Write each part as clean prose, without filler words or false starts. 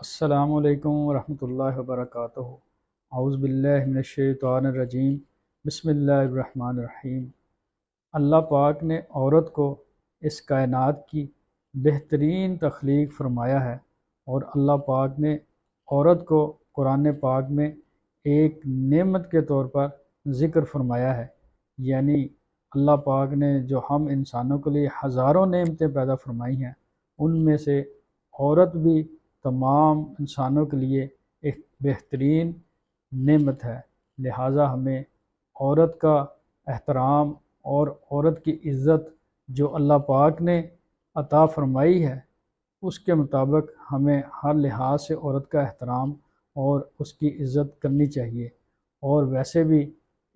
السلام علیکم ورحمۃ اللہ وبرکاتہ۔ اعوذ باللہ من الشیطان الرجیم، بسم اللہ الرحمن الرحیم۔ اللہ پاک نے عورت کو اس کائنات کی بہترین تخلیق فرمایا ہے، اور اللہ پاک نے عورت کو قرآن پاک میں ایک نعمت کے طور پر ذکر فرمایا ہے۔ یعنی اللہ پاک نے جو ہم انسانوں کے لیے ہزاروں نعمتیں پیدا فرمائی ہیں، ان میں سے عورت بھی تمام انسانوں کے لیے ایک بہترین نعمت ہے۔ لہٰذا ہمیں عورت کا احترام اور عورت کی عزت جو اللہ پاک نے عطا فرمائی ہے، اس کے مطابق ہمیں ہر لحاظ سے عورت کا احترام اور اس کی عزت کرنی چاہیے۔ اور ویسے بھی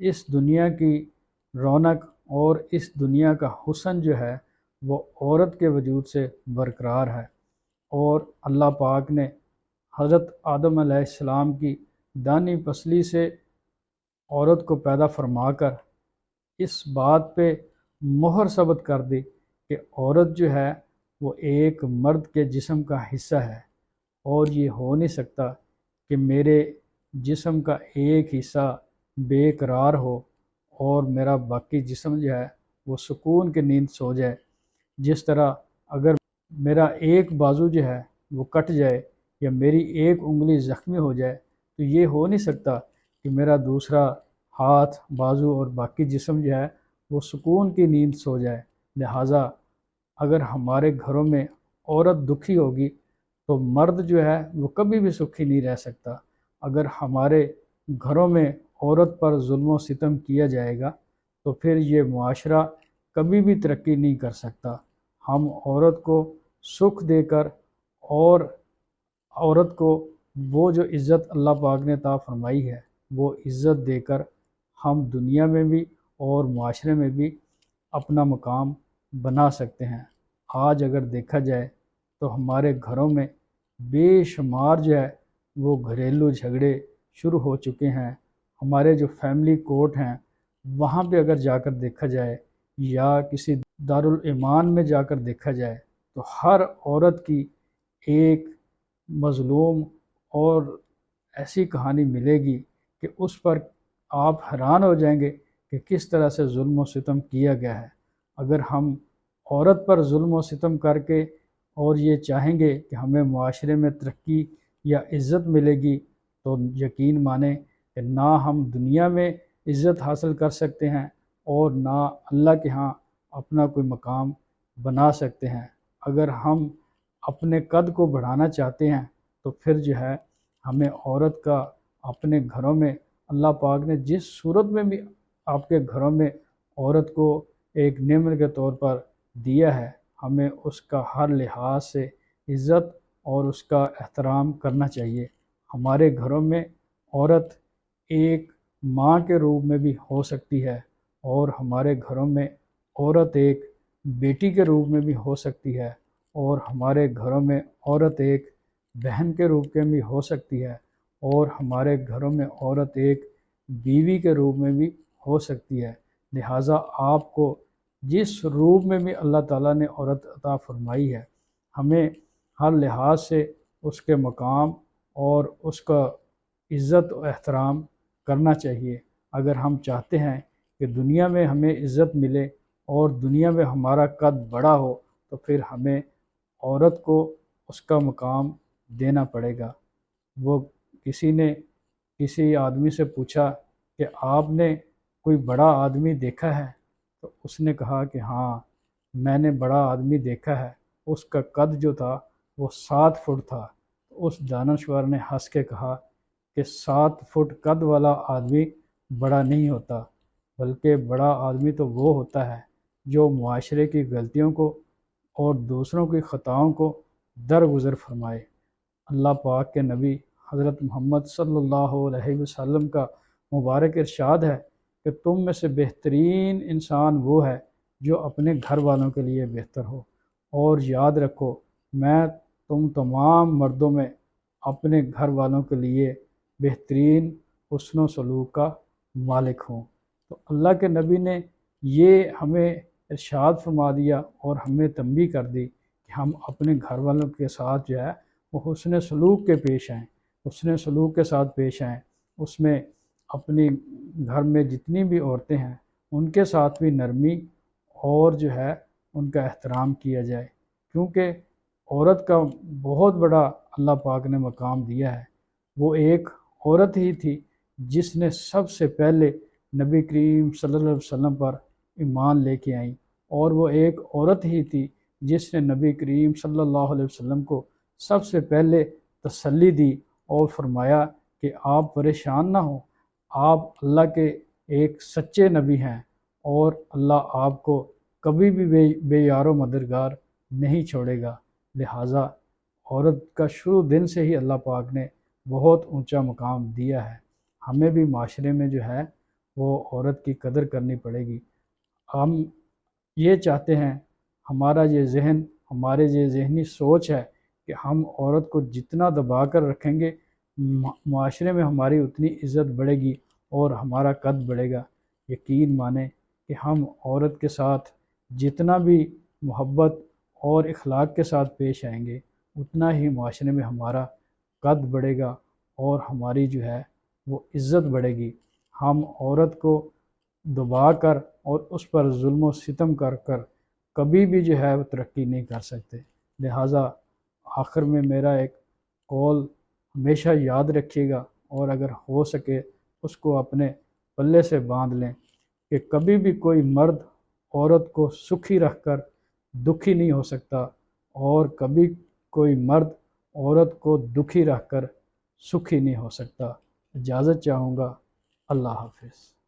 اس دنیا کی رونق اور اس دنیا کا حسن جو ہے وہ عورت کے وجود سے برقرار ہے۔ اور اللہ پاک نے حضرت آدم علیہ السلام کی دانی پسلی سے عورت کو پیدا فرما کر اس بات پہ مہر ثبت کر دی کہ عورت جو ہے وہ ایک مرد کے جسم کا حصہ ہے، اور یہ ہو نہیں سکتا کہ میرے جسم کا ایک حصہ بے قرار ہو اور میرا باقی جسم جو ہے وہ سکون کی نیند سو جائے۔ جس طرح اگر میرا ایک بازو جو ہے وہ کٹ جائے یا میری ایک انگلی زخمی ہو جائے تو یہ ہو نہیں سکتا کہ میرا دوسرا ہاتھ، بازو اور باقی جسم جو ہے وہ سکون کی نیند سو جائے۔ لہٰذا اگر ہمارے گھروں میں عورت دکھی ہوگی تو مرد جو ہے وہ کبھی بھی سکھی نہیں رہ سکتا۔ اگر ہمارے گھروں میں عورت پر ظلم و ستم کیا جائے گا تو پھر یہ معاشرہ کبھی بھی ترقی نہیں کر سکتا۔ ہم عورت کو سکھ دے کر اور عورت کو وہ جو عزت اللہ پاک نے عطا فرمائی ہے وہ عزت دے کر ہم دنیا میں بھی اور معاشرے میں بھی اپنا مقام بنا سکتے ہیں۔ آج اگر دیکھا جائے تو ہمارے گھروں میں بے شمار جو ہے وہ گھریلو جھگڑے شروع ہو چکے ہیں۔ ہمارے جو فیملی کورٹ ہیں وہاں پہ اگر جا کر دیکھا جائے یا کسی دارالایمان میں جا کر دیکھا جائے تو ہر عورت کی ایک مظلوم اور ایسی کہانی ملے گی کہ اس پر آپ حیران ہو جائیں گے کہ کس طرح سے ظلم و ستم کیا گیا ہے۔ اگر ہم عورت پر ظلم و ستم کر کے اور یہ چاہیں گے کہ ہمیں معاشرے میں ترقی یا عزت ملے گی تو یقین مانیں کہ نہ ہم دنیا میں عزت حاصل کر سکتے ہیں اور نہ اللہ کے ہاں اپنا کوئی مقام بنا سکتے ہیں۔ اگر ہم اپنے قد کو بڑھانا چاہتے ہیں تو پھر جو ہے ہمیں عورت کا اپنے گھروں میں اللہ پاک نے جس صورت میں بھی آپ کے گھروں میں عورت کو ایک نعمت کے طور پر دیا ہے، ہمیں اس کا ہر لحاظ سے عزت اور اس کا احترام کرنا چاہیے۔ ہمارے گھروں میں عورت ایک ماں کے روپ میں بھی ہو سکتی ہے، اور ہمارے گھروں میں عورت ایک بیٹی کے روپ میں بھی ہو سکتی ہے، اور ہمارے گھروں میں عورت ایک بہن کے روپ میں بھی ہو سکتی ہے، اور ہمارے گھروں میں عورت ایک بیوی کے روپ میں بھی ہو سکتی ہے۔ لہٰذا آپ کو جس روپ میں بھی اللہ تعالیٰ نے عورت عطا فرمائی ہے، ہمیں ہر لحاظ سے اس کے مقام اور اس کا عزت و احترام کرنا چاہیے۔ اگر ہم چاہتے ہیں کہ دنیا میں ہمیں عزت ملے اور دنیا میں ہمارا قد بڑا ہو تو پھر ہمیں عورت کو اس کا مقام دینا پڑے گا۔ وہ کسی نے کسی آدمی سے پوچھا کہ آپ نے کوئی بڑا آدمی دیکھا ہے؟ تو اس نے کہا کہ ہاں میں نے بڑا آدمی دیکھا ہے، اس کا قد جو تھا وہ 7 فٹ تھا۔ اس دانشور نے ہنس کے کہا کہ 7 فٹ قد والا آدمی بڑا نہیں ہوتا، بلکہ بڑا آدمی تو وہ ہوتا ہے جو معاشرے کی غلطیوں کو اور دوسروں کی خطاؤں کو درگزر فرمائے۔ اللہ پاک کے نبی حضرت محمد صلی اللہ علیہ وسلم کا مبارک ارشاد ہے کہ تم میں سے بہترین انسان وہ ہے جو اپنے گھر والوں کے لیے بہتر ہو، اور یاد رکھو میں تم تمام مردوں میں اپنے گھر والوں کے لیے بہترین حسن و سلوک کا مالک ہوں۔ تو اللہ کے نبی نے یہ ہمیں ارشاد فرما دیا اور ہمیں تنبیہ کر دی کہ ہم اپنے گھر والوں کے ساتھ جو ہے وہ حسن سلوک کے پیش آئیں، حسن سلوک کے ساتھ پیش آئیں، اس میں اپنی گھر میں جتنی بھی عورتیں ہیں ان کے ساتھ بھی نرمی اور جو ہے ان کا احترام کیا جائے، کیونکہ عورت کا بہت بڑا اللہ پاک نے مقام دیا ہے۔ وہ ایک عورت ہی تھی جس نے سب سے پہلے نبی کریم صلی اللہ علیہ وسلم پر ایمان لے کے آئیں، اور وہ ایک عورت ہی تھی جس نے نبی کریم صلی اللہ علیہ وسلم کو سب سے پہلے تسلی دی اور فرمایا کہ آپ پریشان نہ ہوں، آپ اللہ کے ایک سچے نبی ہیں اور اللہ آپ کو کبھی بھی بے یار و مددگار نہیں چھوڑے گا۔ لہٰذا عورت کا شروع دن سے ہی اللہ پاک نے بہت اونچا مقام دیا ہے، ہمیں بھی معاشرے میں جو ہے وہ عورت کی قدر کرنی پڑے گی۔ ہم یہ چاہتے ہیں، ہمارا یہ ذہن، ہمارے یہ ذہنی سوچ ہے کہ ہم عورت کو جتنا دبا کر رکھیں گے معاشرے میں ہماری اتنی عزت بڑھے گی اور ہمارا قد بڑھے گا۔ یقین مانیں کہ ہم عورت کے ساتھ جتنا بھی محبت اور اخلاق کے ساتھ پیش آئیں گے اتنا ہی معاشرے میں ہمارا قد بڑھے گا اور ہماری جو ہے وہ عزت بڑھے گی۔ ہم عورت کو دبا کر اور اس پر ظلم و ستم کر کر کبھی بھی جو ہے وہ ترقی نہیں کر سکتے۔ لہٰذا آخر میں میرا ایک قول ہمیشہ یاد رکھیے گا، اور اگر ہو سکے اس کو اپنے پلے سے باندھ لیں کہ کبھی بھی کوئی مرد عورت کو سکھی رکھ کر دکھی نہیں ہو سکتا، اور کبھی کوئی مرد عورت کو دکھی رکھ کر سکھی نہیں ہو سکتا۔ اجازت چاہوں گا، اللہ حافظ۔